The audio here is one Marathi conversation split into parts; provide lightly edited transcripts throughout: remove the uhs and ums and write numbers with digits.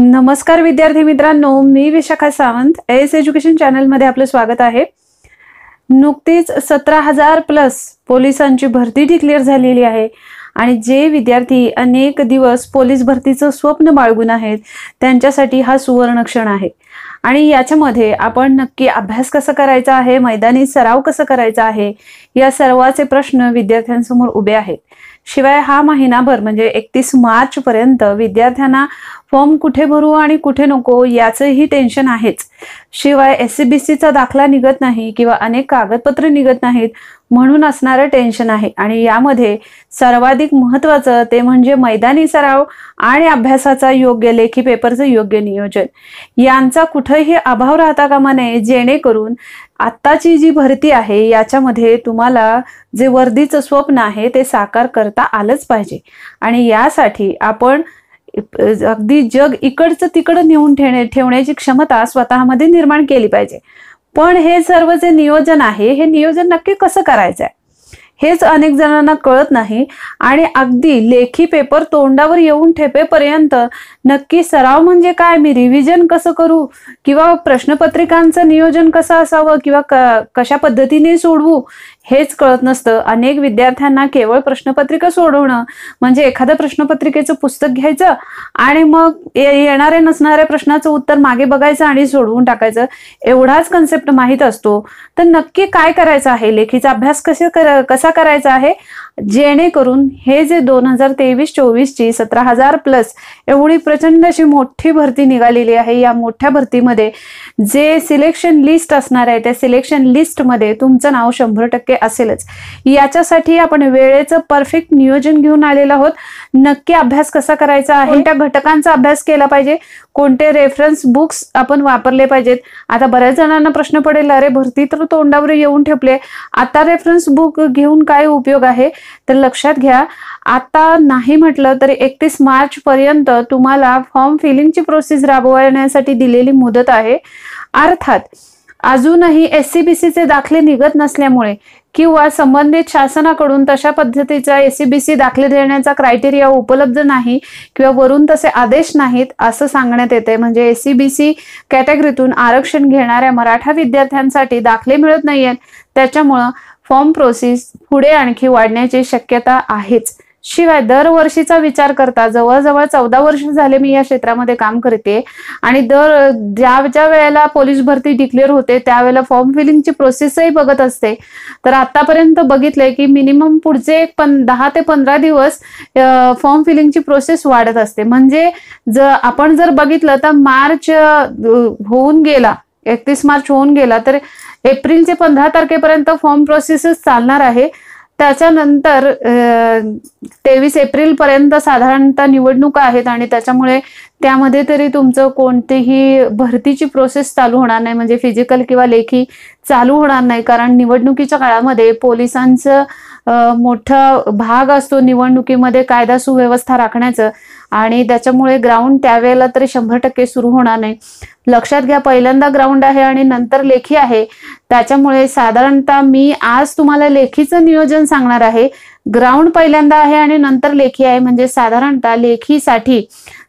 नमस्कार विद्यार्थी मित्रांनो, मी Vishakha Sawant S education channel मध्ये आपलं स्वागत आहे। नुकतीच 17,000 प्लस पोलिसांची भरती डिक्लेअर झालेली आहे आणि जे विद्यार्थी अनेक दिवस पोलीस भरतीचं स्वप्न बाळगून आहेत त्यांच्यासाठी हा सुवर्ण क्षण आहे। आणि याच्यामध्ये आपण नक्की अभ्यास कसा करायचा आहे, मैदानी सराव कसा करायचा आहे, या सर्वाचे प्रश्न विद्यार्थ्यांसमोर उभे आहेत। शिवाय हा महिनाभर म्हणजे 31 मार्च पर्यंत विद्यार्थ्यांना फॉर्म कुठे भरू आणि कुठे नको याचंही टेन्शन आहेच। शिवाय एससीबीसीचा दाखला निघत नाही किंवा अनेक कागदपत्र निघत नाहीत म्हणून असणारं टेन्शन आहे। आणि यामध्ये सर्वाधिक महत्त्वाचं ते म्हणजे मैदानी सराव आणि अभ्यासाचा योग्य लेखी पेपरचं योग्य नियोजन यांचा कुठेही अभाव राहता कामा नये, जेणेकरून आत्ताची जी भरती आहे याच्यामध्ये तुम्हाला जे वर्दीचं स्वप्न आहे ते साकार करता आलंच पाहिजे। आणि यासाठी आपण अगदी जग इकडचं तिकडं नेऊन ठेवण्याची क्षमता स्वतःमध्ये निर्माण केली पाहिजे। पण हे सर्व जे नियोजन आहे हे नियोजन नक्की कसं करायचं आहे हेच अनेक जणांना कळत नाही। आणि अगदी लेखी पेपर तोंडावर येऊन ठेपेपर्यंत नक्की सराव म्हणजे काय, मी रिव्हिजन कसं करू किंवा प्रश्नपत्रिकांचं नियोजन कसं असावं किंवा कशा पद्धतीने सोडवू हेच कळत नसतं। अनेक विद्यार्थ्यांना केवळ प्रश्नपत्रिका सोडवणं म्हणजे एखाद्या प्रश्नपत्रिकेचं पुस्तक घ्यायचं आणि मग येणाऱ्या नसणाऱ्या प्रश्नाचं उत्तर मागे बघायचं आणि सोडवून टाकायचं, एवढाच कन्सेप्ट माहीत असतो। तर नक्की काय करायचं आहे, लेखीचा अभ्यास कसा करायचा आहे, जेणेकरून हे जे 2023-24 ची 17,000 प्लस एवढी प्रचंड अशी मोठी भरती निघालेली आहे, या मोठ्या भरतीमध्ये जे सिलेक्शन लिस्ट असणार आहे त्या सिलेक्शन लिस्ट मध्ये तुमचं नाव 100% असेलच। याच्यासाठी आपण वेळेचं परफेक्ट नियोजन घेऊन आलेलो आहोत। नक्की अभ्यास कसा करायचा आहे, कोणत्या घटकांचा अभ्यास केला पाहिजे, कोणते रेफरन्स बुक्स आपण वापरले पाहिजेत। आता बऱ्याच जणांना प्रश्न पडेल, अरे भरती तर तोंडावर येऊन ठेपले, आता रेफरन्स बुक घेऊन काय उपयोग आहे। तर लक्षात घ्या, आता नाही म्हटलं तरी 31 मार्च पर्यंत तुम्हाला फॉर्म फिलिंगची प्रोसेस राबवण्यासाठी दिलेली मुदत आहे। अर्थात अजूनही एससीबीसीचे दाखले निघत नसल्यामुळे किंवा संबंधित शासनाकडून तशा पद्धतीचा एससीबीसी दाखले देण्याचा क्रायटेरिया उपलब्ध नाही किंवा वरून तसे आदेश नाहीत असं सांगण्यात येते। म्हणजे एससीबीसी कॅटेगरीतून आरक्षण घेणाऱ्या मराठा विद्यार्थ्यांसाठी दाखले मिळत नाहीयेत, त्याच्यामुळे फॉर्म प्रोसेस पुढे आणखी वाढण्याची शक्यता आहेच। शिवाय दरवर्षीचा विचार करता जवळजवळ 14 वर्ष झाले मी या क्षेत्रामध्ये काम करते आणि ज्या वेळेला पोलीस भरती डिक्लेअर होते त्यावेळेला फॉर्म फिलिंगची प्रोसेसही बघत असते। तर आतापर्यंत बघितलंय की मिनिमम पुढचे 10 ते 15 दिवस फॉर्म फिलिंगची प्रोसेस वाढत असते। म्हणजे आपण जर बघितलं तर मार्च होऊन गेला, 31 मार्च होऊन गेला, तर एप्रिलचे 15 तारखेपर्यंत फॉर्म प्रोसेस चालणार आहे। त्याच्यानंतर 23 एप्रिल पर्यंत साधारणतः निवडणुका आहेत आणि त्याच्यामुळे त्यामध्ये तरी तुमचं कोणतीही भरतीची प्रोसेस चालू होणार नाही, म्हणजे फिजिकल किंवा लेखी चालू होणार नाही। कारण निवडणुकीच्या काळामध्ये पोलिसांचं मोठा भाग असतो निवडणुकीमध्ये कायदा सुव्यवस्था राखण्याचं, आणि त्याच्यामुळे ग्राउंड त्यावेळेला तरी 100% सुरू होणार नाही। लक्षात घ्या, पहिल्यांदा ग्राउंड आहे आणि नंतर लेखी आहे, त्याच्यामुळे साधारणतः मी आज तुम्हाला लेखीचं नियोजन सांगणार आहे। ग्राउंड पहिल्यांदा आहे आणि नंतर लेखी आहे, म्हणजे साधारणतः लेखीसाठी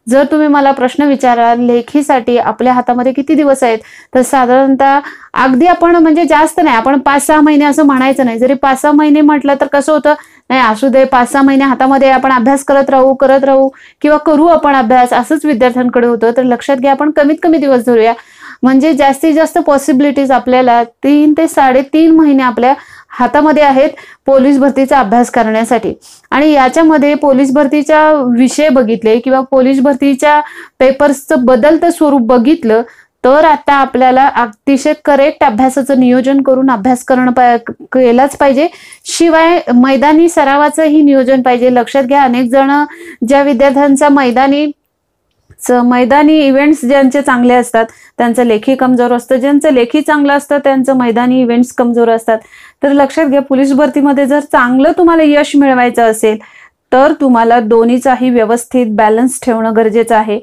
जर तुम्ही मला प्रश्न विचाराल लेखीसाठी आपल्या हातामध्ये किती दिवस आहेत, तर साधारणतः अगदी आपण म्हणजे जास्त नाही, आपण 5-6 महिने असं म्हणायचं नाही। जरी 5-6 महिने म्हटलं तर कसं होतं, नाही असू दे 5-6 महिने हातामध्ये आपण अभ्यास करत राहू किंवा करू आपण अभ्यास, असंच विद्यार्थ्यांकडे होतं। तर लक्षात घ्या, आपण कमीत कमी दिवस धरूया, म्हणजे जास्तीत जास्त पॉसिबिलिटीज आपल्याला 3 ते 3.5 महिने आपल्या हातामध्ये आहेत पोलीस भरतीचा अभ्यास करण्यासाठी। आणि याच्यामध्ये पोलीस भरतीचा विषय बघितले किंवा पोलीस भरतीच्या पेपर्सचं बदलतं स्वरूप बघितलं तर आता आपल्याला अतिशय करेक्ट अभ्यासाचं नियोजन करून अभ्यास केलाच पाहिजे। शिवाय मैदानी सरावाचंही नियोजन पाहिजे। लक्षात घ्या, अनेक जण ज्या विद्यार्थ्यांचा मैदानी इव्हेंट्स ज्यांचे चांगले असतात त्यांचं लेखी कमजोर असतं, ज्यांचं लेखी चांगलं असतं त्यांचं मैदानी इव्हेंट्स कमजोर असतात। तर लक्षात घ्या, पोलीस भरतीमध्ये जर चांगलं तुम्हाला यश मिळवायचं असेल तर तुम्हाला दोन्हीचाही व्यवस्थित बॅलन्स ठेवणं गरजेचं आहे।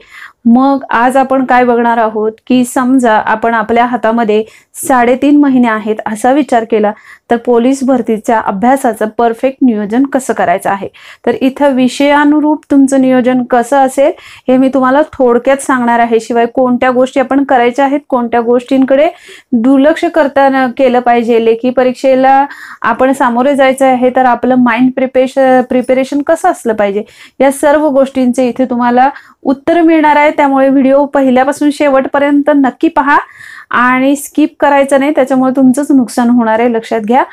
मग आज आपण काय बघणार आहोत की समजा आपण आपल्या हातामध्ये 3.5 महिने आहेत असा विचार केला तर पोलीस भरतीच्या अभ्यासाचं परफेक्ट नियोजन कसं करायचं आहे। तर इथं विषयानुरूप तुमचं नियोजन कसं असेल हे मी तुम्हाला थोडक्यात सांगणार आहे। शिवाय कोणत्या गोष्टी आपण करायच्या आहेत, कोणत्या गोष्टींकडे दुर्लक्ष करताना केलं पाहिजे, लेखी परीक्षेला आपण सामोरे जायचं आहे तर आपलं माइंड प्रिपरेशन कसं असलं पाहिजे, या सर्व गोष्टींचे इथे तुम्हाला उत्तर मिळणार आहे। त्यामुळे व्हिडिओ पहिल्यापासून शेवटपर्यंत नक्की पहा आणि स्किप करायचं नाही, त्याच्यामुळे तुमचंच नुकसान होणार आहे, लक्षात घ्या।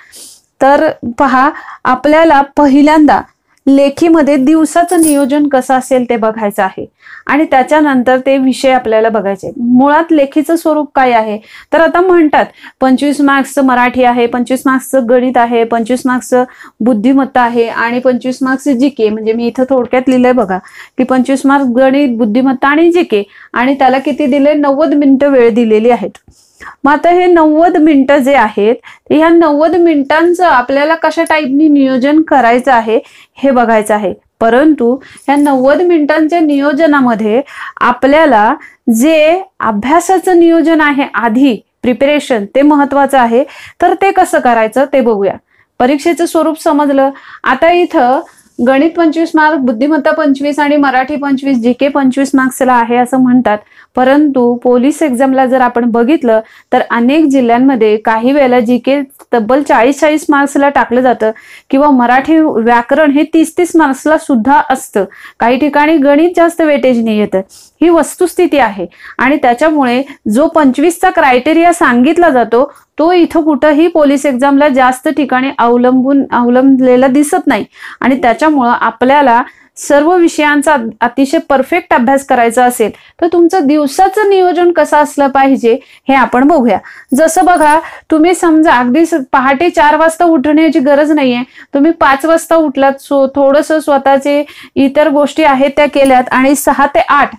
तर पहा, आपल्याला पहिल्यांदा लेखीमध्ये दिवसाचं नियोजन कसं असेल ते बघायचं आहे आणि त्याच्यानंतर ते विषय आपल्याला बघायचे। मुळात लेखीचं स्वरूप काय आहे तर आता म्हणतात 25 मार्क्सचं मराठी आहे, 25 मार्क्सचं गणित आहे, 25 मार्क्सचं बुद्धिमत्ता आहे आणि 25 मार्क्सचं जीके, म्हणजे मी इथं थोडक्यात लिहिलंय बघा की 25 मार्क्स गणित, बुद्धिमत्ता आणि जीके, आणि त्याला किती दिले, 90 मिनिटं वेळ दिलेली आहेत। मग आता हे 90 मिनिटं जे आहेत ह्या 90 मिनिटांचं आपल्याला कशा टाईपनी नियोजन करायचं आहे हे बघायचं आहे। परंतु ह्या 90 मिनिटांच्या नियोजनामध्ये आपल्याला जे अभ्यासाचं नियोजन आहे आधी प्रिपरेशन ते महत्वाचं आहे। तर ते कसं करायचं ते बघूया। परीक्षेचं स्वरूप समजलं। आता इथं गणित 25 मार्क, बुद्धिमत्ता 25 आणि मराठी 25, जीके 25 मार्क्सला आहे असं म्हणतात। परंतु पोलीस एक्झामला जर आपण बघितलं तर अनेक जिल्ह्यांमध्ये काही वेळेला जीके तब्बल 40-40 मार्क्सला टाकलं जातं किंवा मराठी व्याकरण हे 30-30 मार्क्सला सुद्धा असतं। काही ठिकाणी गणित जास्त वेटेजने येतं, ही वस्तुस्थिती आहे आणि त्याच्यामुळे जो 25चा क्रायटेरिया सांगितला जातो तो इथं कुठंही पोलीस एक्झामला जास्त ठिकाणी अवलंबलेला दिसत नाही आणि त्याच्यामुळं आपल्याला सर्व विषयांचा अतिशय परफेक्ट अभ्यास करायचा असेल तर तुमचं दिवसाचं नियोजन कसं असलं पाहिजे हे आपण बघूया। जसं बघा, तुम्ही समजा अगदी पहाटे 4 वाजता उठण्याची गरज नाहीये, तुम्ही 5 वाजता उठलात, थोडंसं स्वतःचे इतर गोष्टी आहेत त्या केल्यात आणि 6 ते 8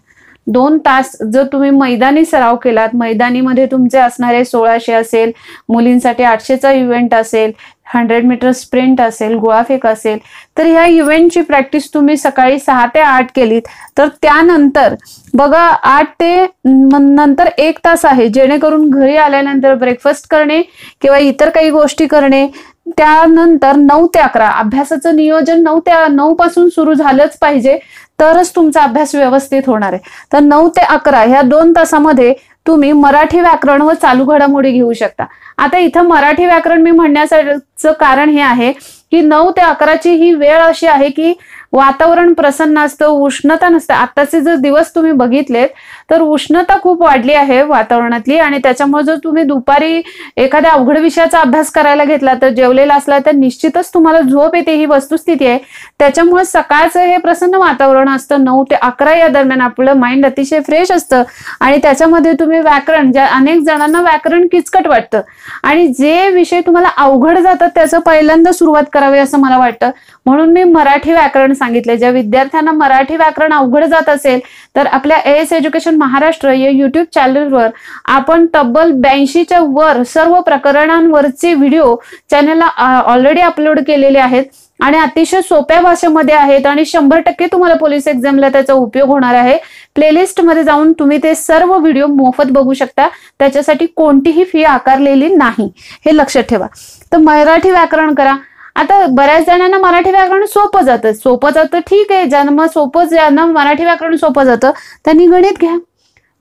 2 तास जर तुम्ही मैदानी सराव केलात, मैदानीमध्ये तुमचे असणारे 1600 असेल, मुलींसाठी 800चा इव्हेंट असेल, 100 मीटर स्प्रिंट असेल, गोळाफेक असेल, तर ह्या इव्हेंटची प्रॅक्टिस तुम्ही सकाळी 6 ते 8 केलीत तर त्यानंतर बघा 8 ते नंतर 1 तास आहे, जेणेकरून घरी आल्यानंतर ब्रेकफास्ट करणे किंवा इतर काही गोष्टी करणे। त्यानंतर 9 ते 11 अभ्यासाचं नियोजन 9 पासून सुरू झालंच पाहिजे, तरच तुमचा अभ्यास व्यवस्थित होणार आहे। तर 9 ते 11 ह्या 2 तासामध्ये तुम्ही मराठी व्याकरण व चालू घडामोडी घेऊ शकता। आता इथं मराठी व्याकरण मी म्हणण्याचं कारण हे आहे की 9 ते 11ची ही वेळ अशी आहे की वातावरण प्रसन्न असतं, उष्णता नसते। आताचे जर दिवस तुम्ही बघितलेत तर उष्णता खूप वाढली आहे वातावरणातली आणि त्याच्यामुळे जर तुम्ही दुपारी एखाद्या अवघड विषयाचा अभ्यास करायला घेतला तर जेवलेला असला तर निश्चितच तुम्हाला झोप येते, ही वस्तुस्थिती आहे। त्याच्यामुळे सकाळचं हे प्रसन्न वातावरण असतं, 9 ते 11 या दरम्यान आपलं माइंड अतिशय फ्रेश असतं आणि त्याच्यामध्ये तुम्ही व्याकरण, ज्या अनेक जणांना व्याकरण किचकट वाटतं आणि जे विषय तुम्हाला अवघड जातात त्याचं पहिल्यांदा सुरुवात करावी असं मला वाटतं, म्हणून मी मराठी व्याकरण सांगितले। ज्या विद्यार्थ्यांना मराठी व्याकरण अवघड जात असेल तर आपल्या एएस एज्युकेशन महाराष्ट्र या युट्यूब चॅनलवर आपण तब्बल 82च्या वर सर्व प्रकरणांवरचे व्हिडिओ चॅनलला ऑलरेडी अपलोड केलेले आहेत आणि अतिशय सोप्या भाषेमध्ये आहेत आणि 100% तुम्हाला पोलीस एक्झामला त्याचा उपयोग होणार आहे। प्लेलिस्ट मध्ये जाऊन तुम्ही ते सर्व व्हिडिओ मोफत बघू शकता, त्याच्यासाठी कोणतीही फी आकारलेली नाही, हे लक्षात ठेवा। तर मराठी व्याकरण करा। आता बऱ्याच जणांना मराठी व्याकरण सोपं जातं, ठीक आहे, ज्यांना मराठी व्याकरण सोपं जातं त्यांनी गणित घ्या।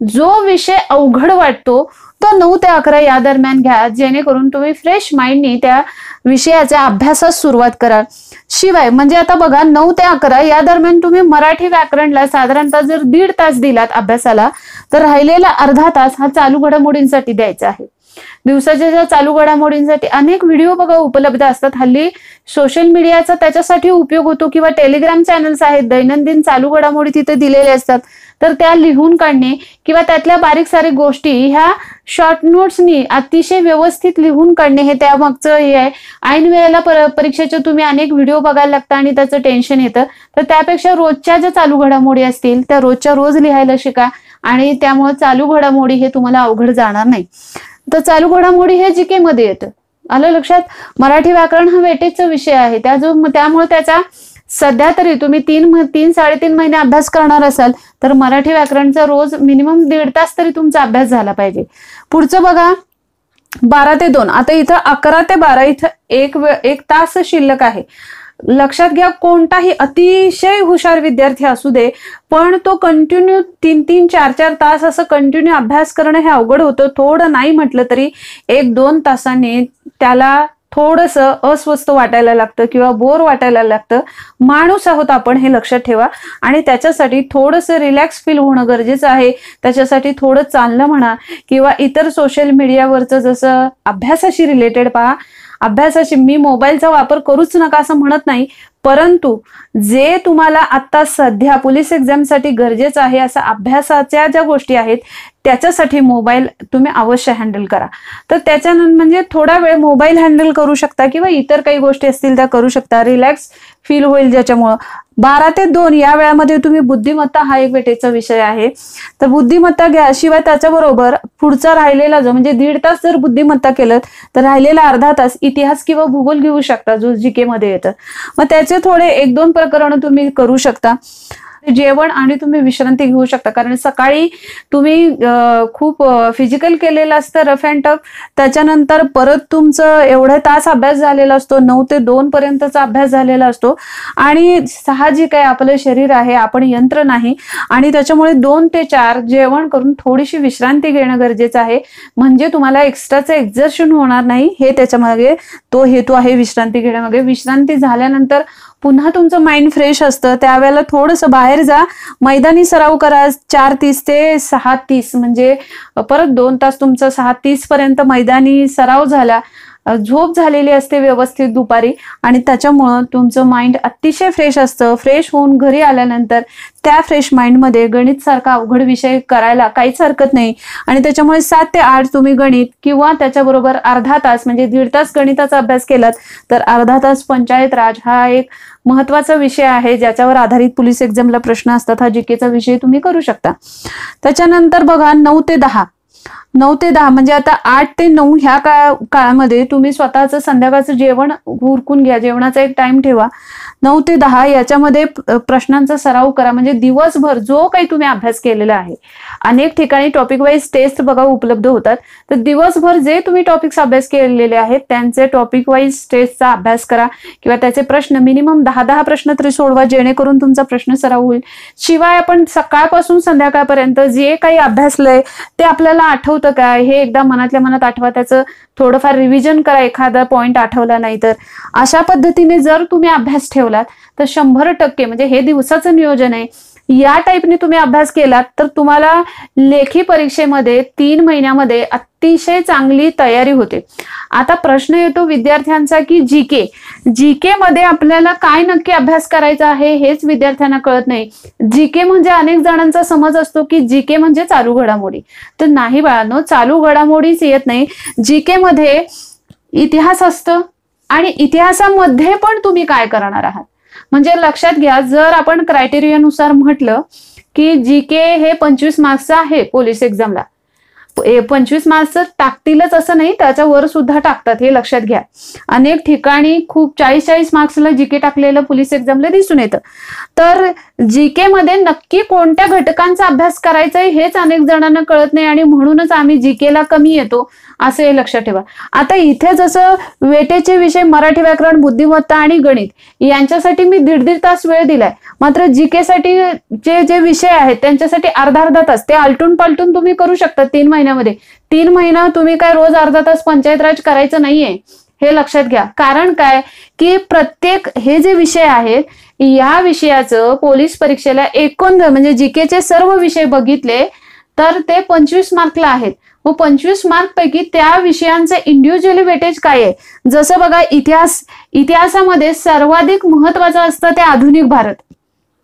जो विषय अवघड वाटतो तो 9 ते 11 या दरम्यान घ्या, जेणेकरून तुम्ही फ्रेश माइंडनी त्या विषयाच्या अभ्यासास सुरुवात करा। शिवाय म्हणजे आता बघा 9 ते 11 या दरम्यान तुम्ही मराठी व्याकरणला साधारणतः जर 1.5 तास दिलात अभ्यासाला तर राहिलेला अर्धा तास हा चालू घडामोडींसाठी द्यायचा आहे। दिवसाच्या ज्या चालू घडामोडींसाठी अनेक व्हिडिओ बघा उपलब्ध असतात, हल्ली सोशल मीडियाचा त्याच्यासाठी उपयोग होतो किंवा टेलिग्राम चॅनल्स आहेत, दैनंदिन चालू घडामोडी तिथे दिलेले असतात, तर त्या लिहून काढणे किंवा त्यातल्या बारीक सारीक गोष्टी ह्या शॉर्ट नोट्सनी अतिशय व्यवस्थित लिहून काढणे हे त्यामागचं हे आहे। ऐन वेळेला परीक्षेचे तुम्ही अनेक व्हिडिओ बघायला लागता आणि त्याचं टेन्शन येतं, तर त्यापेक्षा रोजच्या ज्या चालू घडामोडी असतील त्या रोजच्या रोज लिहायला शिका आणि त्यामुळे चालू घडामोडी हे तुम्हाला अवघड जाणार नाही। तर चालू घडामोडी हे जीके मध्ये येतं, आलं लक्षात। मराठी व्याकरण हा वेटेजचा विषय आहे, त्यामुळे त्याचा सध्या तरी तुम्ही 3-3.5 महिने अभ्यास करणार असाल तर मराठी व्याकरणचा रोज मिनिमम 1.5 तास तरी तुमचा अभ्यास झाला पाहिजे। पुढचं बघा, 12 ते 2, आता इथं 11 ते 12, इथं एक तास शिल्लक आहे. लक्षात घ्या, कोणताही अतिशय हुशार विद्यार्थी असू दे, पण तो कंटिन्यू 3-3, 4-4 तास असं कंटिन्यू अभ्यास करणं हे अवघड होतं. थोडं नाही म्हटलं तरी 1-2 तासांनी त्याला थोडंसं अस्वस्थ वाटायला लागतं किंवा बोर वाटायला लागतं. माणूस आहोत आपण, हे लक्षात ठेवा. आणि त्याच्यासाठी थोडंसं रिलॅक्स फील होणं गरजेचं आहे. त्याच्यासाठी थोडं चालणं म्हणा किंवा इतर सोशल मीडियावरचं जसं अभ्यासाशी रिलेटेड पहा, अभ्यासाशी मी मोबाईलचा वापर करूच नका असं म्हणत नाही, परंतु जे तुम्हाला आता सध्या पोलीस एक्झामसाठी गरजेचं आहे अशा अभ्यासाच्या ज्या गोष्टी आहेत त्याच्यासाठी मोबाईल तुम्ही अवश्य हँडल करा. तर त्याच्यानंतर म्हणजे थोडा वेळ मोबाईल हँडल करू शकता किंवा इतर काही गोष्टी असतील त्या करू शकता, रिलॅक्स फील होईल ज्याच्यामुळं. 12 ते 2 या वेळामध्ये तुम्ही बुद्धिमत्ता हा एक वेटेचा विषय आहे, तर बुद्धिमत्ता घ्या. शिवाय त्याच्याबरोबर पुढचा राहिलेला जो म्हणजे 1.5 तास जर बुद्धिमत्ता केलं तर राहिलेला अर्धा तास इतिहास किंवा भूगोल घेऊ शकता, जो जीके मध्ये येतं. मग त्याचे थोडे 1-2 प्रकरण तुम्ही करू शकता. जेवण आणि तुम्ही विश्रांती घेऊ शकता, कारण सकाळी तुम्ही खूप फिजिकल केलेलं असतं, रफ अँड टफ. त्याच्यानंतर परत तुमचं एवढे तास अभ्यास झालेला असतो, 9 ते 2 पर्यंतचा अभ्यास झालेला असतो. आणि साहजिक आहे, आपलं शरीर आहे, आपण यंत्र नाही. आणि त्याच्यामुळे 2 ते 4 जेवण करून थोडीशी विश्रांती घेणं गरजेचं आहे, म्हणजे तुम्हाला एक्स्ट्राचं एक्झर्शन होणार नाही. हे त्याच्यामागे तो हेतू आहे विश्रांती घेण्यामागे. विश्रांती झाल्यानंतर पुन्हा तुमचं माइंड फ्रेश असतं, त्यावेळेला थोडंसं बाहेर जा, मैदानी सराव करा. 4:30 ते 6:30 म्हणजे परत 2 तास तुमचं 6:30 पर्यंत मैदानी सराव झाला. झोप झालेली असते व्यवस्थित दुपारी आणि त्याच्यामुळं तुमचं माइंड अतिशय फ्रेश असतं. फ्रेश होऊन घरी आल्यानंतर त्या फ्रेश माइंडमध्ये गणित सारखा अवघड विषय करायला काहीच हरकत नाही. आणि त्याच्यामुळे 7 ते 8 तुम्ही गणित किंवा त्याच्याबरोबर अर्धा तास म्हणजे 1.5 तास गणिताचा अभ्यास केलात तर अर्धा तास पंचायत राज हा एक महत्वाचा विषय आहे, ज्याच्यावर आधारित पोलीस एक्झामला प्रश्न असतात. हा जीकेचा विषय तुम्ही करू शकता. त्याच्यानंतर बघा 9 ते 10 म्हणजे आता 8 ते 9 ह्या काळामध्ये तुम्ही स्वतःचं संध्याकाळचं जेवण उरकून घ्या, जेवणाचा एक टाइम ठेवा. 9 ते 10 याच्यामध्ये प्रश्नांचा सराव करा, म्हणजे दिवसभर जो काही तुम्ही अभ्यास केलेला आहे. अनेक ठिकाणी टॉपिक वाईज टेस्ट बघा उपलब्ध होतात, तर दिवसभर जे तुम्ही टॉपिक्स अभ्यास केलेले आहेत त्यांचे टॉपिक वाईज टेस्टचा अभ्यास करा किंवा त्याचे प्रश्न मिनिमम 10 प्रश्न तरी सोडवा, जेणेकरून तुमचा प्रश्न सराव होईल. शिवाय आपण सकाळपासून संध्याकाळपर्यंत जे काही अभ्यासलंय ते आपल्याला आठवतं काय हे एकदा मनातल्या मनात आठवा, त्याचं थोडंफार रिव्हिजन करा एखादा पॉइंट आठवला नाही तर. अशा पद्धतीने जर तुम्ही अभ्यास ठेवलात तर 100% म्हणजे हे दिवसाचं नियोजन आहे, या टाईपने तुम्ही अभ्यास केलात तर तुम्हाला लेखी परीक्षेमध्ये 3 महिन्यामध्ये अतिशय चांगली तयारी होते. आता प्रश्न येतो विद्यार्थ्यांचा की जीके मध्ये आपल्याला काय नक्की अभ्यास करायचा आहे हेच विद्यार्थ्यांना कळत नाही. जीके म्हणजे अनेक जणांचा समज असतो की जीके म्हणजे चालू घडामोडी, तर नाही बाळांनो, चालू घडामोडीच येत नाही. जीके मध्ये इतिहास असतं आणि इतिहासामध्ये पण तुम्ही काय करणार आहात. म्हणजे लक्षात घ्या, जर आपण क्रायटेरियानुसार म्हटलं की जीके हे 25 मार्क्सचं आहे पोलीस एक्झामला, 25 मार्क्स टाकतीलच असं नाही, त्याच्यावर सुद्धा टाकतात, हे लक्षात घ्या. अनेक ठिकाणी खूप 40-40 मार्क्सला जीके टाकलेलं पोलीस एक्झामला दिसून येतं. तर जीके मध्ये नक्की कोणत्या घटकांचा अभ्यास करायचा आहे हेच अनेक जणांना कळत नाही आणि म्हणूनच आम्ही जीकेला कमी येतो असं हे लक्षात ठेवा. आता इथे जसं वेटेचे विषय मराठी व्याकरण, बुद्धिमत्ता आणि गणित यांच्यासाठी मी 1.5 तास वेळ दिलाय, मात्र जीके साठी जे विषय आहेत त्यांच्यासाठी अर्धा तास ते आलटून पालटून तुम्ही करू शकता 3 महिन्यामध्ये. 3 महिना तुम्ही काय रोज अर्धा तास पंचायत राज करायचं नाहीये, हे लक्षात घ्या. कारण काय की प्रत्येक हे जे विषय आहेत या विषयाचं पोलीस परीक्षेला एकूण म्हणजे जीकेचे सर्व विषय बघितले तर ते 25 मार्कला आहेत. व 25 मार्क पैकी त्या विषयांचे इंडिव्हिज्युअली वेटेज काय आहे. जसं बघा इतिहासामध्ये सर्वाधिक महत्वाचं असतं ते आधुनिक भारत,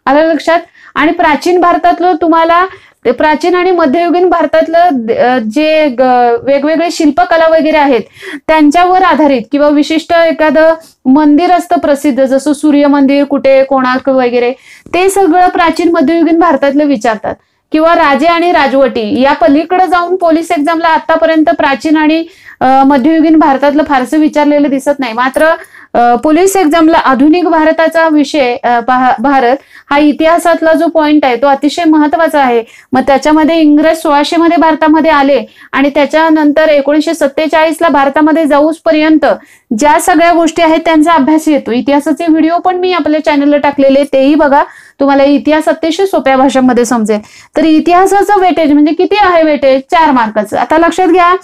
आलं लक्षात. आणि प्राचीन भारतातलं तुम्हाला प्राचीन आणि मध्ययुगीन भारतातलं जे वेगवेगळे शिल्पकला वगैरे आहेत त्यांच्यावर आधारित किंवा विशिष्ट एखादं मंदिर असतं प्रसिद्ध, जसं सूर्य मंदिर कुठे, कोणार्क वगैरे, ते सगळं प्राचीन मध्ययुगीन भारतातलं विचारतात. किंवा राजे आणि राजवटी या पलीकडे जाऊन पोलीस एक्झामला आतापर्यंत प्राचीन आणि मध्ययुगीन भारतातलं फारसं विचारलेलं दिसत नाही. मात्र पोलीस एक्झामला आधुनिक भारताचा विषय भारत हा इतिहासातला जो पॉइंट आहे तो अतिशय महत्वाचा आहे. मग त्याच्यामध्ये इंग्रज 1600 मध्ये भारतामध्ये आले आणि त्याच्यानंतर 1947ला भारतामध्ये जाऊसपर्यंत ज्या सगळ्या गोष्टी आहेत त्यांचा अभ्यास येतो. इतिहासाचे व्हिडिओ पण मी आपल्या चॅनलला टाकलेले, तेही बघा, तुम्हाला इतिहास अतिशय सोप्या भाषेमध्ये समजेल. तर इतिहासाचं वेटेज म्हणजे किती आहे? वेटेज 4 मार्काचं. आता लक्षात घ्या,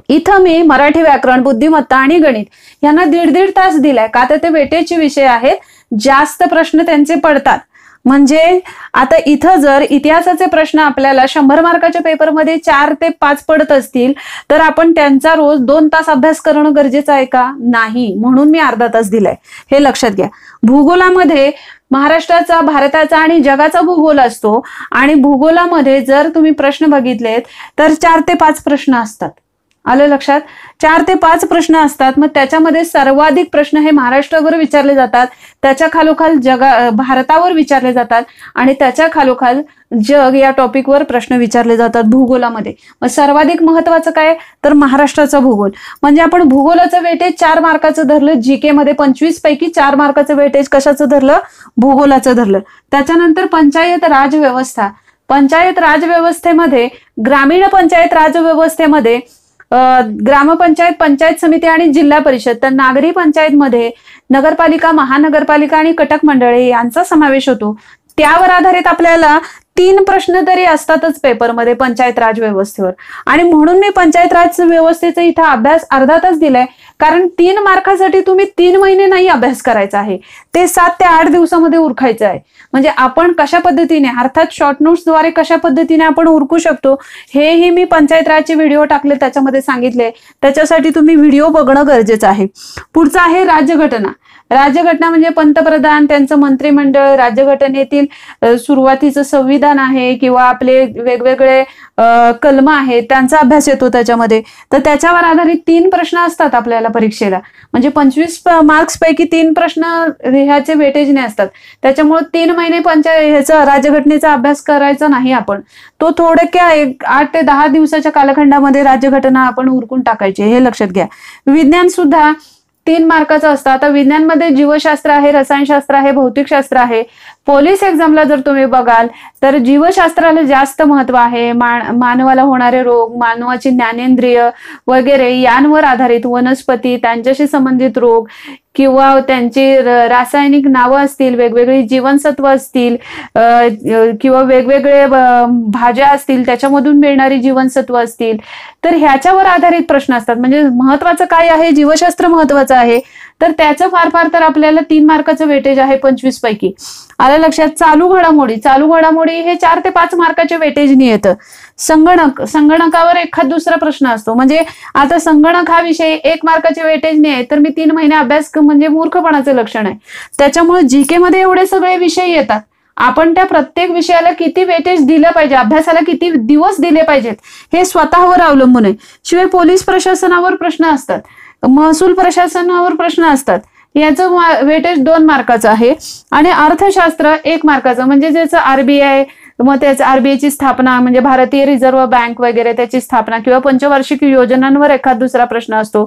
इथं मी मराठी व्याकरण, बुद्धिमत्ता आणि गणित यांना 1.5 तास दिलाय. का तर ते वेटेजचे विषय आहेत, जास्त प्रश्न त्यांचे पडतात. म्हणजे आता इथं जर इतिहासाचे प्रश्न आपल्याला 100 मार्काच्या पेपरमध्ये 4 ते 5 पडत असतील तर आपण त्यांचा रोज 2 तास अभ्यास करणं गरजेचं आहे का? नाही. म्हणून मी अर्धा तास दिलाय, हे लक्षात घ्या. भूगोलामध्ये महाराष्ट्राचा, भारताचा आणि जगाचा भूगोल असतो आणि भूगोलामध्ये जर तुम्ही प्रश्न बघितलेत तर 4 ते 5 प्रश्न असतात. आलं लक्षात? 4 ते 5 प्रश्न असतात. मग त्याच्यामध्ये सर्वाधिक प्रश्न हे महाराष्ट्रावर विचारले जातात, त्याच्या खालोखाल भारतावर विचारले जातात आणि त्याच्या खालोखाल जग या टॉपिकवर प्रश्न विचारले जातात भूगोलामध्ये. मग सर्वाधिक महत्वाचं काय? तर महाराष्ट्राचा भूगोल. म्हणजे आपण भूगोलाचं वेटेज 4 मार्काचं धरलं. जीके मध्ये 25 पैकी 4 मार्काचं वेटेज कशाचं धरलं? भूगोलाचं धरलं. त्याच्यानंतर पंचायत राज व्यवस्था. पंचायत राज व्यवस्थेमध्ये ग्रामीण पंचायत राज व्यवस्थेमध्ये ग्रामपंचायत, पंचायत समिती आणि जिल्हा परिषद, तर नागरी पंचायतमध्ये नगरपालिका, महानगरपालिका आणि कटक मंडळे यांचा समावेश होतो. त्यावर आधारित आपल्याला 3 प्रश्न तरी असतातच पेपरमध्ये पंचायत राज व्यवस्थेवर. आणि म्हणून मी पंचायत राज व्यवस्थेचा इथं अभ्यास अर्धा तास दिलाय, कारण 3 मार्कासाठी तुम्ही 3 महिने नाही अभ्यास करायचा आहे, ते 7 ते 8 दिवसामध्ये उरकायचं आहे. म्हणजे आपण कशा पद्धतीने, अर्थात शॉर्ट नोट्सद्वारे कशा पद्धतीने आपण उरकू शकतो हेही मी पंचायत राजचे व्हिडिओ टाकले, त्याच्यामध्ये सांगितले. त्याच्यासाठी तुम्ही व्हिडिओ बघणं गरजेचं आहे. पुढचं आहे राज्यघटना. राज्यघटना म्हणजे पंतप्रधान, त्यांचं मंत्रिमंडळ, राज्यघटनेतील सुरुवातीचं संविधान आहे किंवा आपले वेगवेगळे कलम आहेत त्यांचा अभ्यास येतो त्याच्यामध्ये. तर त्याच्यावर आधारित 3 प्रश्न असतात आपल्याला परीक्षेला. म्हणजे 25 मार्क्स पैकी 3 प्रश्न ह्याचे वेटेजने असतात. त्याच्यामुळे 3 महिने ह्याचा राज्यघटनेचा अभ्यास करायचा नाही आपण. तो थोडक्या 8 ते 10 दिवसाच्या कालखंडामध्ये राज्यघटना आपण उरकून टाकायची, हे लक्षात घ्या. विज्ञान सुद्धा 3 मार्काचं असतं. आता विज्ञानमध्ये जीवशास्त्र आहे, रसायनशास्त्र आहे, भौतिकशास्त्र आहे. पोलीस एक्झामला जर तुम्ही बघाल तर जीवशास्त्राला जास्त महत्व आहे. मानवाला होणारे रोग, मानवाची ज्ञानेंद्रिय वगैरे यांवर आधारित, वनस्पती, त्यांच्याशी संबंधित रोग किंवा त्यांची रासायनिक नावं असतील, वेगवेगळी जीवनसत्व असतील किंवा वेगवेगळे भाज्या असतील त्याच्यामधून मिळणारी जीवनसत्व असतील, तर ह्याच्यावर आधारित प्रश्न असतात. म्हणजे महत्वाचं काय आहे? जीवशास्त्र महत्वाचं आहे. तर त्याचं फार फार तर आपल्याला 3 मार्काचं वेटेज आहे 25 पैकी. आलं लक्षात? चालू घडामोडी. चालू घडामोडी हे 4 ते 5 मार्काच्या वेटेजने येतं. संगणकावर एखाद दुसरा प्रश्न असतो. म्हणजे आता संगणक हा विषय 1 मार्काच्या वेटेजने आहे तर मी 3 महिने अभ्यास म्हणजे मूर्खपणाचं लक्षण आहे. त्याच्यामुळे जीके मध्ये एवढे सगळे विषय येतात. आपण त्या प्रत्येक विषयाला किती वेटेज दिलं पाहिजे, अभ्यासाला किती दिवस दिले पाहिजेत हे स्वतःवर अवलंबून आहे. शिवाय पोलीस प्रशासनावर प्रश्न असतात, महसूल प्रशासनावर प्रश्न असतात. याचं वेटेज 2 मार्काचं आहे. आणि अर्थशास्त्र 1 मार्काचं, म्हणजे ज्याचं आरबीआय, मग त्याचं आरबीआयची स्थापना म्हणजे भारतीय रिझर्व्ह बँक वगैरे त्याची स्थापना किंवा पंचवार्षिक योजनांवर एखाद दुसरा प्रश्न असतो.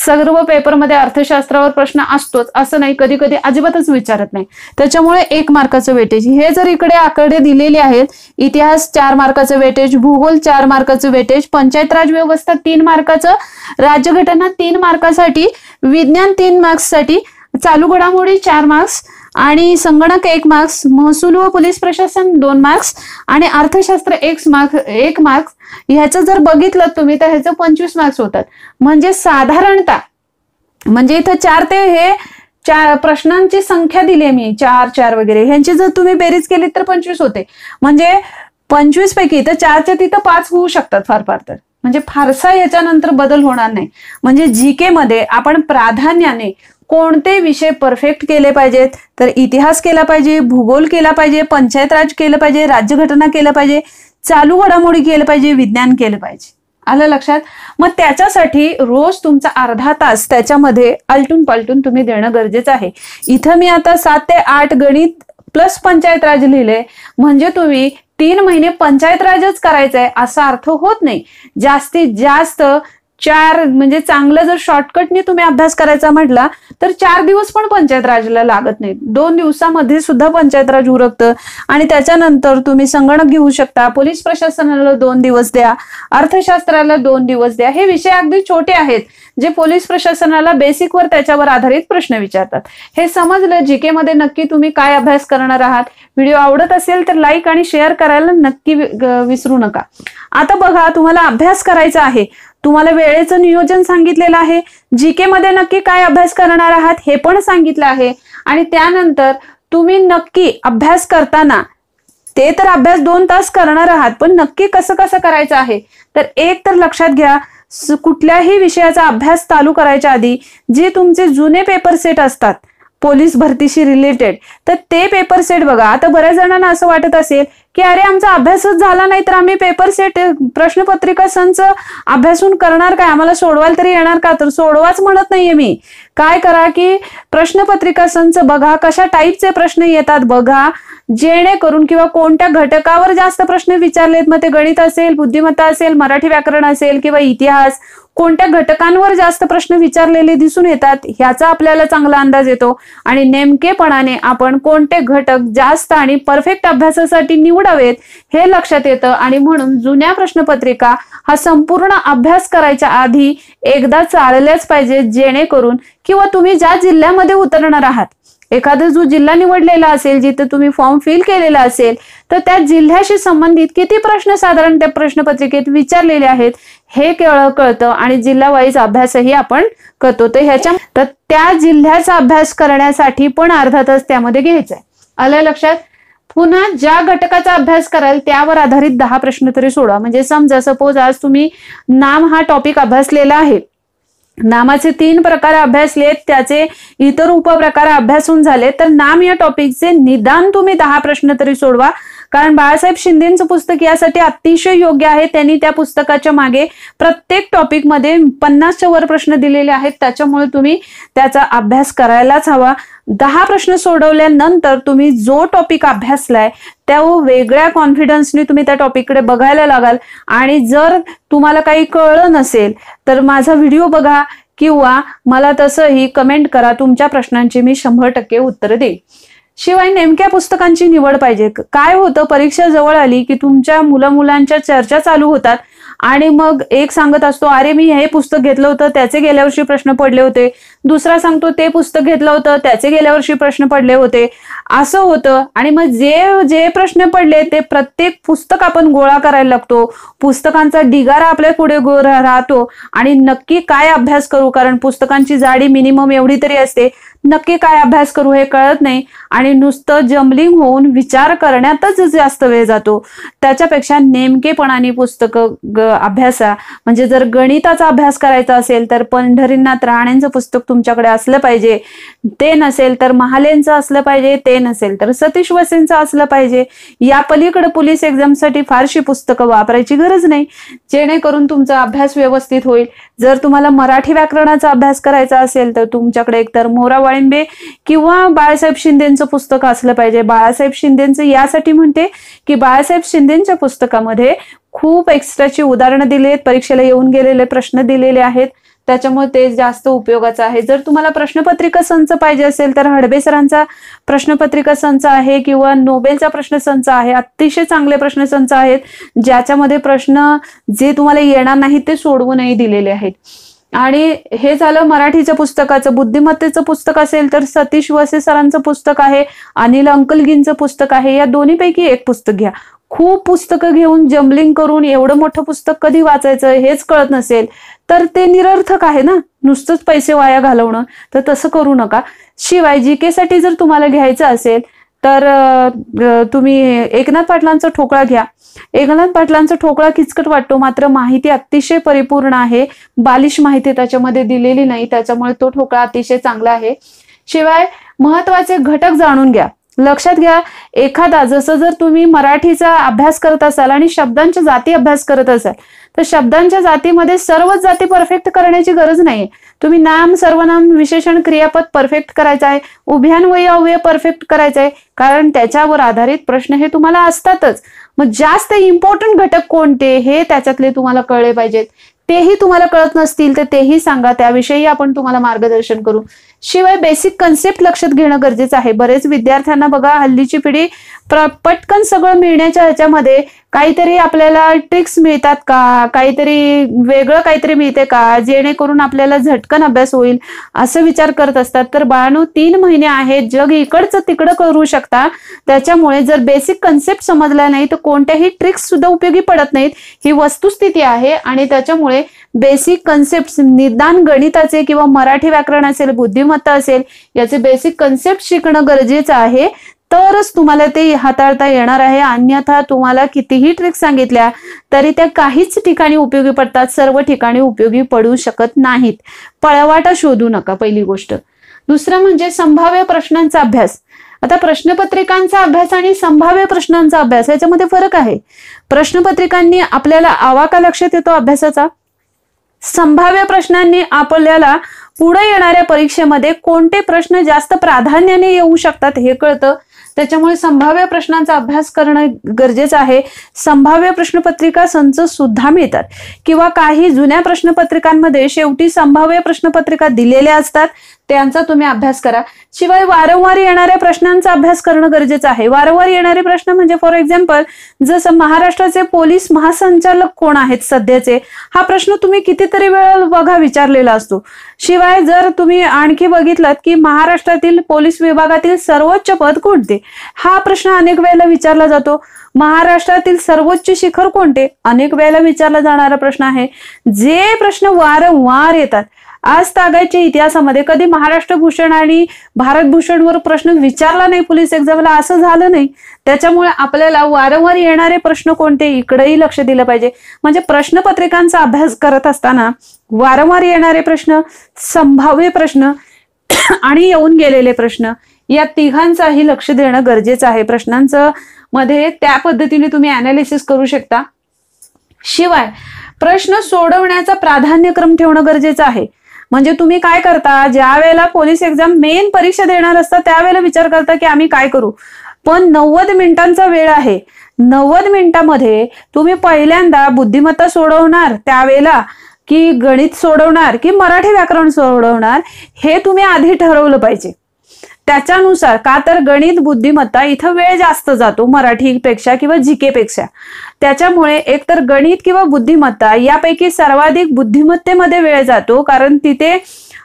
सर्व पेपरमध्ये अर्थशास्त्रावर प्रश्न असतोच असं नाही, कधी कधी अजिबातच विचारत नाही. त्याच्यामुळे 1 मार्काचं वेटेज. हे जर इकडे आकडे दिलेले आहेत, इतिहास 4 मार्काचं वेटेज, भूगोल 4 मार्काचं वेटेज, पंचायत राज व्यवस्था 3 मार्काचं, राज्यघटना 3 मार्कासाठी, विज्ञान 3 मार्क्ससाठी, चालू घडामोडी 4 मार्क्स आणि संगणक 1 मार्क्स, महसूल व पोलीस प्रशासन 2 मार्क्स आणि अर्थशास्त्र 1 मार्क्स. ह्याचं जर बघितलं तुम्ही तर ह्याचं 25 मार्क्स होतात. म्हणजे साधारणतः, म्हणजे इथं 4 ते हे 4 प्रश्नांची संख्या दिली आहे मी, 4 वगैरे, ह्यांची जर तुम्ही बेरीज केली तर 25 होते. म्हणजे 25 पैकी तर 4च्या तिथं 5 होऊ शकतात फार फार तर. म्हणजे फारसा याच्यानंतर बदल होणार नाही. म्हणजे जीके मध्ये आपण प्राधान्याने कोणते विषय परफेक्ट केले पाहिजेत, तर इतिहास केला पाहिजे, भूगोल केला पाहिजे, पंचायत राज केलं पाहिजे, राज्यघटना केलं पाहिजे, चालू घडामोडी केलं पाहिजे, विज्ञान केलं पाहिजे. आलं लक्षात? मग त्याच्यासाठी रोज तुमचा अर्धा तास त्याच्यामध्ये आलटून पालटून तुम्ही देणं गरजेचं आहे. इथं मी आता 7 ते 8 गणित प्लस पंचायत राज लिहिले, म्हणजे तुम्ही 3 महिने पंचायत राजच करायचंय असा अर्थ होत नाही. जास्तीत जास्त 4 म्हणजे चांगलं जर शॉर्टकटने तुम्ही अभ्यास करायचा म्हटला तर 4 दिवस पण पंचायत राजला लागत नाहीत. 2 दिवसामध्ये सुद्धा पंचायत राज उरकतं. आणि त्याच्यानंतर तुम्ही संगणक घेऊ शकता. पोलीस प्रशासनाला 2 दिवस द्या, अर्थशास्त्राला 2 दिवस द्या. हे विषय अगदी छोटे आहेत जे पोलीस प्रशासनाला बेसिकवर त्याच्यावर आधारित प्रश्न विचारतात. हे समजलं जीके मध्ये नक्की तुम्ही काय अभ्यास करणार आहात. व्हिडिओ आवडत असेल तर लाईक आणि शेअर करायला नक्की विसरू नका. आता बघा, तुम्हाला अभ्यास करायचा आहे, तुम्हाला वेळेचं नियोजन सांगितलेलं आहे, जीके मध्ये नक्की काय अभ्यास करणार आहात हे पण सांगितलं आहे. आणि त्यानंतर तुम्ही नक्की अभ्यास करताना ते तर अभ्यास 2 तास करणार आहात, पण नक्की कसं कसं करायचं आहे. तर एक तर लक्षात घ्या, कुठल्याही विषयाचा अभ्यास चालू करायच्या आधी जे तुमचे जुने पेपर सेट असतात पोलीस भरतीशी रिलेटेड, तर ते पेपर सेट बघा. आता बऱ्याच जणांना असं वाटत असेल की अरे आमचा अभ्यासच झाला नाही तर आम्ही पेपर सेट प्रश्नपत्रिका संच अभ्यासून करणार काय, आम्हाला सोडवायला तरी येणार का. तर सोडवाच म्हणत नाहीये मी. काय करा की प्रश्नपत्रिका संच बघा, कशा टाईपचे प्रश्न येतात बघा, जेणेकरून किंवा कोणत्या घटकावर जास्त प्रश्न विचारलेत, मग ते गणित असेल, बुद्धिमत्ता असेल, मराठी व्याकरण असेल किंवा इतिहास, कोणत्या घटकांवर जास्त प्रश्न विचारलेले दिसून येतात ह्याचा आपल्याला चांगला अंदाज येतो. आणि नेमकेपणाने आपण कोणते घटक जास्त आणि परफेक्ट अभ्यासासाठी निवडावेत हे लक्षात येतं. आणि म्हणून जुन्या प्रश्नपत्रिका हा संपूर्ण अभ्यास करायच्या आधी एकदा चालल्याच पाहिजे, जेणेकरून किंवा तुम्ही ज्या जिल्ह्यामध्ये उतरणार आहात, एखादा जो जिल्हा निवडलेला असेल जिथे तुम्ही फॉर्म फिल केलेला असेल, तर त्या जिल्ह्याशी संबंधित किती प्रश्न साधारण त्या प्रश्नपत्रिकेत विचारलेले आहेत हे कळतं. आणि जिल्हा वाईज अभ्यासही आपण करतो. तर त्या जिल्ह्याचा अभ्यास करण्यासाठी पण अर्धा तास त्यामध्ये घ्यायचा आहे. आलं लक्षात. पुन्हा ज्या घटकाचा अभ्यास कराल त्यावर आधारित 10 प्रश्न तरी सोडवा. म्हणजे समजा सपोज आज तुम्ही नाम हा टॉपिक अभ्यासलेला आहे, नामाचे 3 प्रकार अभ्यासलेत, त्याचे इतर उपप्रकार अभ्यासून झाले, तर नाम या टॉपिकचे निदान तुम्ही 10 प्रश्न तरी सोडवा. कारण बाळासाहेब शिंदेचं पुस्तक यासाठी अतिशय योग्य आहे. त्यांनी त्या पुस्तकाच्या मागे प्रत्येक टॉपिक मध्ये 50च्या वर प्रश्न दिलेले आहेत. त्याच्यामुळे तुम्ही त्याचा अभ्यास करायलाच हवा. 10 प्रश्न सोडवल्यानंतर तुम्ही जो टॉपिक अभ्यासलाय त्या वेगळ्या कॉन्फिडन्सने तुम्ही त्या टॉपिककडे बघायला लागाल. आणि जर तुम्हाला काही कळलं नसेल तर माझा व्हिडिओ बघा किंवा मला तसंही कमेंट करा. तुमच्या प्रश्नांची मी 100% उत्तर देईन. शिवाय नेमक्या पुस्तकांची निवड पाहिजे. काय होतं, परीक्षा जवळ आली की तुमच्या मुलांच्या चर्चा चालू होतात आणि मग एक सांगत असतो अरे मी हे पुस्तक घेतलं होतं त्याचे गेल्या वर्षी प्रश्न पडले होते, दुसरा सांगतो ते पुस्तक घेतलं होतं त्याचे गेल्या वर्षी प्रश्न पडले होते, असं होतं. आणि मग जे जे प्रश्न पडले ते प्रत्येक पुस्तक आपण गोळा करायला लागतो, पुस्तकांचा ढिगारा आपल्या पुढे राहतो. आणि नक्की काय अभ्यास करू, कारण पुस्तकांची जाडी मिनिमम एवढी तरी असते, नक्की काय अभ्यास करू हे कळत नाही. आणि नुसतं जम्बलिंग होऊन विचार करण्यातच जास्त वेळ जातो. त्याच्यापेक्षा नेमकेपणाने पुस्तकं अभ्यासा. म्हणजे जर गणिताचा अभ्यास करायचा असेल तर पंढरीनाथ राणेंचं पुस्तक तुमच्याकडे असलं पाहिजे, ते नसेल तर महालेंचं असलं पाहिजे, ते नसेल तर सतीश वसेंचं असलं पाहिजे. या पलीकडे पोलीस एक्झामसाठी फारशी पुस्तकं वापरायची गरज नाही, जेणेकरून तुमचा अभ्यास व्यवस्थित होईल. जर तुम्हाला मराठी व्याकरणाचा अभ्यास करायचा असेल तर तुमच्याकडे एकतर मोरा वाळिंबे किंवा बाळासाहेब शिंदेचं पुस्तक असलं पाहिजे. बाळासाहेब शिंदेचं यासाठी म्हणते की बाळासाहेब शिंदेच्या पुस्तकामध्ये खूप एक्स्ट्राची उदाहरणं दिली आहेत, परीक्षेला येऊन गेलेले प्रश्न दिलेले आहेत, त्याच्यामुळे ते जास्त उपयोगाचं आहे. जर तुम्हाला प्रश्नपत्रिका संच पाहिजे असेल तर हडबे सरांचा प्रश्नपत्रिका संच आहे किंवा नोबेलचा प्रश्न संच आहे. अतिशय चांगले प्रश्न संच आहेत ज्याच्यामध्ये प्रश्न जे तुम्हाला येणार नाहीत ते सोडवूनही दिलेले आहेत. आणि हे झालं मराठीच्या पुस्तकाचं. बुद्धिमत्तेचं पुस्तक असेल तर सतीश वसे सरांचं पुस्तक आहे, अनिल अंकलगींचं पुस्तक आहे. या दोन्हीपैकी एक पुस्तक घ्या. खूप पुस्तकं घेऊन जम्बलिंग करून एवढं मोठं पुस्तक कधी वाचायचं हेच कळत नसेल तर ते निरर्थक आहे ना, नुसतंच पैसे वाया घालवणं. तर तसं करू नका. शिवाय जीके साठी जर तुम्हाला घ्यायचं असेल तर तुम्ही एकनाथ पाटलांचा ठोकळा घ्या. एकनाथ पाटलांचा ठोकळा किचकट वाटतो, मात्र माहिती अतिशय परिपूर्ण आहे, बालिश माहिती त्याच्यामध्ये दिलेली नाही, त्याच्यामुळे तो ठोकळा अतिशय चांगला आहे. शिवाय महत्वाचे घटक जाणून घ्या. लक्षात घ्या, एखादा जसं जर तुम्ही मराठीचा अभ्यास करत असाल आणि शब्दांच्या जाती अभ्यास करत असाल तर शब्दांच्या जातीमध्ये सर्वच जाती परफेक्ट करण्याची गरज नाहीये. तुम्ही नाम, सर्वनाम, विशेषण, क्रियापद परफेक्ट करायचं आहे, उभयान्वयी अव्यय परफेक्ट करायचं आहे, कारण त्याच्यावर आधारित प्रश्न हे तुम्हाला असतातच. मग जास्त इम्पॉर्टंट घटक कोणते हे त्याच्यातले तुम्हाला कळले पाहिजेत. तेही तुम्हाला कळत नसतील तर तेही सांगा, त्याविषयी आपण तुम्हाला मार्गदर्शन करू. शिवाय बेसिक कन्सेप्ट लक्षात घेणं गरजेचं आहे. बरेच विद्यार्थ्यांना बघा, हल्लीची पिढी पटकन सगळं मिळण्याच्या ह्याच्यामध्ये काहीतरी आपल्याला ट्रिक्स मिळतात का, काहीतरी वेगळं काहीतरी मिळते का, जेणेकरून आपल्याला झटकन अभ्यास होईल असं विचार करत असतात. तर बाळांनो, 3 महिने आहेत, जग इकडचं तिकडं करू शकता. त्याच्यामुळे जर बेसिक कन्सेप्ट समजला नाही तर कोणत्याही ट्रिक्स सुद्धा उपयोगी पडत नाहीत, ही वस्तुस्थिती आहे. आणि त्याच्यामुळे बेसिक कन्सेप्ट, निदान गणिताचे किंवा मराठी व्याकरण असेल, बुद्धिमत्ता असेल, याचे बेसिक कन्सेप्ट शिकणं गरजेचं आहे. तरच तुम्हाला ते हाताळता येणार आहे. अन्यथा तुम्हाला कितीही ट्रिक्स सांगितल्या तरी त्या काहीच ठिकाणी उपयोगी पडतात, सर्व ठिकाणी उपयोगी पडू शकत नाहीत. पळवाटा शोधू नका, पहिली गोष्ट. दुसरं म्हणजे संभाव्य प्रश्नांचा अभ्यास. आता प्रश्नपत्रिकांचा अभ्यास आणि संभाव्य प्रश्नांचा अभ्यास याच्यामध्ये फरक आहे. प्रश्नपत्रिकांनी आपल्याला आवाका लक्षात येतो अभ्यासाचा. संभाव्य प्रश्नांनी आपल्याला पुढे येणाऱ्या परीक्षेमध्ये कोणते प्रश्न जास्त प्राधान्याने येऊ शकतात हे कळतं. त्याच्यामुळे संभाव्य प्रश्नांचा अभ्यास करणं गरजेचं आहे. संभाव्य प्रश्नपत्रिका संच सुद्धा मिळतात किंवा काही जुन्या प्रश्नपत्रिकांमध्ये शेवटी संभाव्य प्रश्नपत्रिका दिलेल्या असतात, त्यांचा तुम्ही अभ्यास करा. शिवाय वारंवार येणाऱ्या प्रश्नांचा अभ्यास करणं गरजेचं आहे. वारंवार येणारे प्रश्न म्हणजे फॉर एक्झाम्पल, जसं महाराष्ट्राचे पोलीस महासंचालक कोण आहेत सध्याचे, हा प्रश्न तुम्ही कितीतरी वेळा बघा विचारलेला असतो. शिवाय जर तुम्ही आणखी बघितलात की महाराष्ट्रातील पोलीस विभागातील सर्वोच्च पद कोणते, हा प्रश्न अनेक वेळेला विचारला जातो. महाराष्ट्रातील सर्वोच्च शिखर कोणते, अनेक वेळेला विचारला जाणारा प्रश्न आहे. जे प्रश्न वारंवार येतात, आज तागायच्या इतिहासामध्ये कधी महाराष्ट्र भूषण आणि भारत भूषणवर प्रश्न विचारला नाही पोलीस एक्झामला, असं झालं नाही. त्याच्यामुळे आपल्याला वारंवार येणारे प्रश्न कोणते इकडेही लक्ष दिलं पाहिजे. म्हणजे प्रश्नपत्रिकांचा अभ्यास करत असताना वारंवार येणारे प्रश्न, संभाव्य प्रश्न आणि येऊन गेलेले प्रश्न, या तिघांचाही लक्ष देणं गरजेचं आहे. प्रश्नांचं मध्ये त्या पद्धतीने तुम्ही अनालिसिस करू शकता. शिवाय प्रश्न सोडवण्याचा प्राधान्यक्रम ठेवणं गरजेचं आहे. म्हणजे तुम्ही काय करता, ज्या वेळेला पोलीस एक्झाम मेन परीक्षा देणार असता त्यावेळेला विचार करता की आम्ही काय करू, पण 90 मिनिटांचा वेळ आहे. 90 मिनिटांमध्ये तुम्ही पहिल्यांदा बुद्धिमत्ता सोडवणार त्यावेळेला, की गणित सोडवणार, की मराठी व्याकरण सोडवणार, हे तुम्ही आधी ठरवलं पाहिजे. त्याच्यानुसार, का तर गणित बुद्धिमत्ता इथं वेळ जास्त जातो मराठीपेक्षा किंवा जीके पेक्षा. त्याच्यामुळे एकतर गणित किंवा बुद्धिमत्ता यापैकी सर्वाधिक बुद्धिमत्तेमध्ये वेळ जातो, कारण तिथे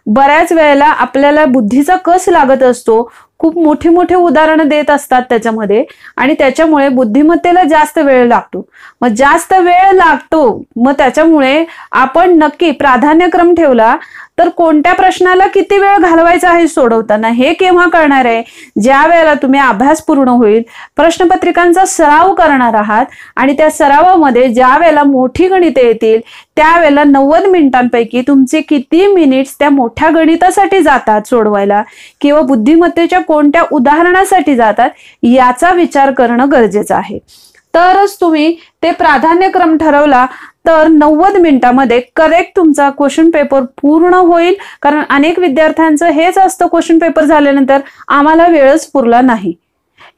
बऱ्याच वेळेला आपल्याला बुद्धीचा कस लागत असतो. खूप मोठी मोठी उदाहरणं देत असतात त्याच्यामध्ये, आणि त्याच्यामुळे बुद्धिमत्तेला जास्त वेळ लागतो. मग जास्त वेळ लागतो, मग त्याच्यामुळे आपण नक्की प्राधान्यक्रम ठेवला तर कोणत्या प्रश्नाला किती वेळ घालवायचा आहे सोडवताना हे केव्हा कळणार आहे, ज्या वेळेला तुम्ही अभ्यास पूर्ण होईल, प्रश्नपत्रिकांचा सराव करणार आहात, आणि त्या सरावामध्ये ज्या वेळेला मोठी गणिते येतील त्यावेळेला 90 मिनिटांपैकी तुमचे किती मिनिट्स त्या मोठ्या गणितासाठी जातात सोडवायला, किंवा बुद्धिमत्तेच्या कोणत्या उदाहरणासाठी जातात, याचा विचार करणं गरजेचं आहे. तरच तुम्ही ते प्राधान्यक्रम ठरवला तर 90 मिनिटांमध्ये करेक्ट तुमचा क्वेश्चन पेपर पूर्ण होईल. कारण अनेक विद्यार्थ्यांचं हेच असतं, क्वेश्चन पेपर झाल्यानंतर आम्हाला वेळच पुरला नाही,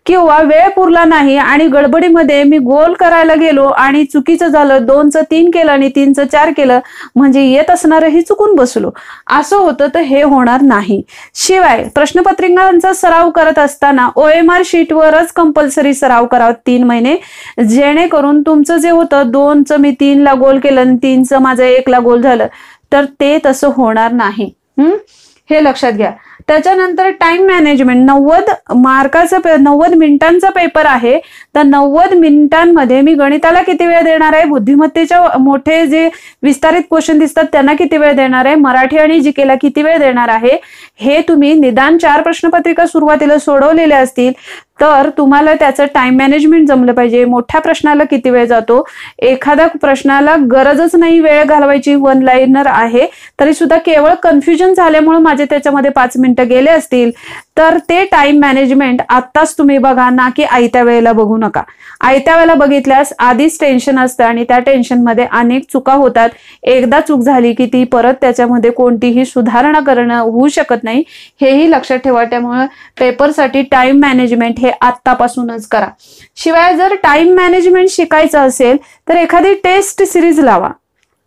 किंवा वेळ पुरला नाही आणि गडबडीमध्ये मी गोल करायला गेलो आणि चुकीचं झालं, 2चं 3 केलं आणि 3चं 4 केलं, म्हणजे येत असणारही चुकून बसलो, असं होतं. तर हे होणार नाही. शिवाय प्रश्नपत्रिकांचा सराव करत असताना OMR शीटवरच कंपल्सरी सराव करावा 3 महिने, जेणेकरून तुमचं जे होतं 2चं मी 3ला गोल केलं आणि 3चं माझं 1ला गोल झालं, तर ते तसं होणार नाही. हे लक्षात घ्या. त्याच्यानंतर टाइम मॅनेजमेंट. 90 मिनिटांचा पेपर आहे, तर 90 मिनिटांमध्ये मी गणिताला किती वेळ देणार आहे, बुद्धिमत्तेच्या मोठे जे विस्तारित क्वेश्चन दिसतात त्यांना किती वेळ देणार आहे, मराठी आणि जीकेला किती वेळ देणार आहे, हे तुम्ही निदान 4 प्रश्नपत्रिका सुरुवातीला सोडवलेल्या असतील तर तुम्हाला त्याचं टाइम मॅनेजमेंट जमलं पाहिजे. मोठ्या प्रश्नाला किती वेळ जातो, एखाद्या प्रश्नाला गरजच नाही वेळ घालवायची, 1 लाईनर आहे तरी सुद्धा केवळ कन्फ्युजन झाल्यामुळे माझे त्याच्यामध्ये 5 मिनिट मिनिटं गेले असतील तर ते टाइम मॅनेजमेंट आत्ताच तुम्ही बघा ना, की आयत्या वेळेला बघू नका. आयत्या वेळेला बघितल्यास आधीच टेन्शन असतं आणि त्या टेन्शनमध्ये अनेक चुका होतात. एकदा चूक झाली की ती परत त्याच्यामध्ये कोणतीही सुधारणा करणं होऊ शकत नाही, हेही लक्षात ठेवा. त्यामुळे पेपरसाठी टाइम मॅनेजमेंट हे आत्तापासूनच करा. शिवाय जर टाइम मॅनेजमेंट शिकायचं असेल तर एखादी टेस्ट सिरीज लावा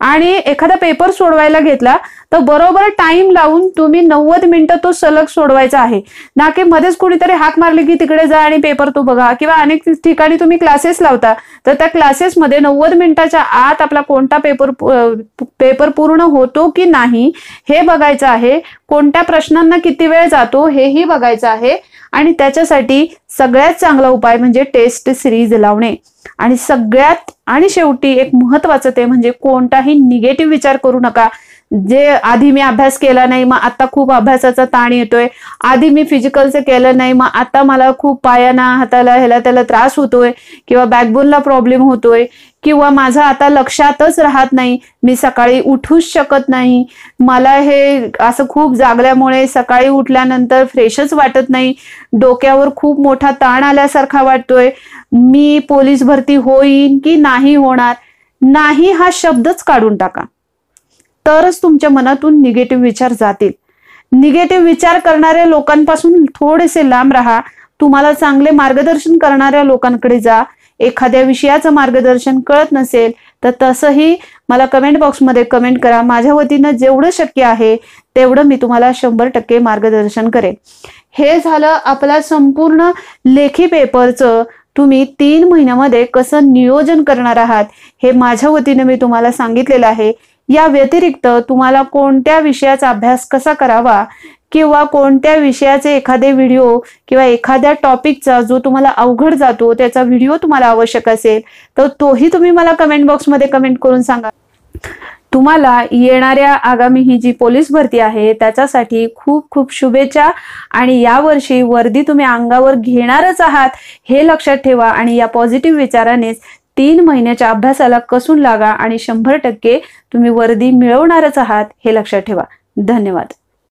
आणि एखादा पेपर सोडवायला घेतला तर बरोबर टाइम लावून तुम्ही 90 मिनिटं तो सलग सोडवायचा आहे, ना की मध्येच कुणीतरी हाक मारली की तिकडे जा आणि पेपर तो बघा. किंवा अनेक ठिकाणी तुम्ही क्लासेस लावता तर त्या क्लासेसमध्ये 90 मिनिटाच्या आत आपला कोणता पेपर पूर्ण होतो की नाही हे बघायचं आहे. कोणत्या प्रश्नांना किती वेळ जातो हेही बघायचं आहे. आणि त्याच्यासाठी सगळ्यात चांगला उपाय म्हणजे टेस्ट सिरीज लावणे. आणि सगळ्यात आणि शेवटी एक महत्वाचं ते म्हणजे कोणताही निगेटिव्ह विचार करू नका. जे आधी मी अभ्यास केला नाही मग आता खूप अभ्यासाचा ताण येतोय, आधी मी फिजिकलचं केलं नाही मग आता मला खूप पायाना हाताला ह्याला त्याला त्रास होतोय, किंवा बॅकबोनला प्रॉब्लेम होतोय, किंवा माझं आता लक्षातच राहत नाही, मी सकाळी उठूच शकत नाही, मला हे असं खूप जागल्यामुळे सकाळी उठल्यानंतर फ्रेशच वाटत नाही, डोक्यावर खूप मोठा ताण आल्यासारखा वाटतोय, मी पोलीस भरती होईन की नाही होणार. नाही हा शब्दच काढून टाका, तरच तुमच्या मनातून निगेटिव्ह विचार जातील. निगेटिव्ह विचार करणाऱ्या लोकांपासून थोडेसे लांब राहा. तुम्हाला चांगले मार्गदर्शन करणाऱ्या लोकांकडे जा. एखाद्या विषयाचं मार्गदर्शन कळत नसेल तर तसंही मला कमेंट बॉक्समध्ये कमेंट करा. माझ्या वतीनं जेवढं शक्य आहे तेवढं मी तुम्हाला 100% मार्गदर्शन करेन. हे झालं आपला संपूर्ण लेखी पेपरचं तुम्ही 3 महिन्यामध्ये कसं नियोजन करणार आहात हे माझ्या वतीने मी तुम्हाला सांगितलेलं आहे. या व्यतिरिक्त तुम्हाला कोणत्या विषयाचा अभ्यास कसा करावा किंवा कोणत्या विषयाचे एखादे व्हिडिओ किंवा एखाद्या टॉपिकचा जो तुम्हाला अवघड जातो त्याचा व्हिडिओ तुम्हाला आवश्यक असेल तर तोही तुम्ही मला कमेंट बॉक्समध्ये कमेंट करून सांगा. तुम्हाला येणाऱ्या आगामी ही जी पोलीस भरती आहे त्याच्यासाठी खूप खूप शुभेच्छा. आणि यावर्षी वर्दी तुम्ही अंगावर घेणारच आहात हे लक्षात ठेवा. आणि या पॉझिटिव्ह विचारानेच 3 महिन्याच्या अभ्यासाला कसून लागा आणि 100% तुम्ही वर्दी मिळवणारच आहात हे लक्षात ठेवा. धन्यवाद.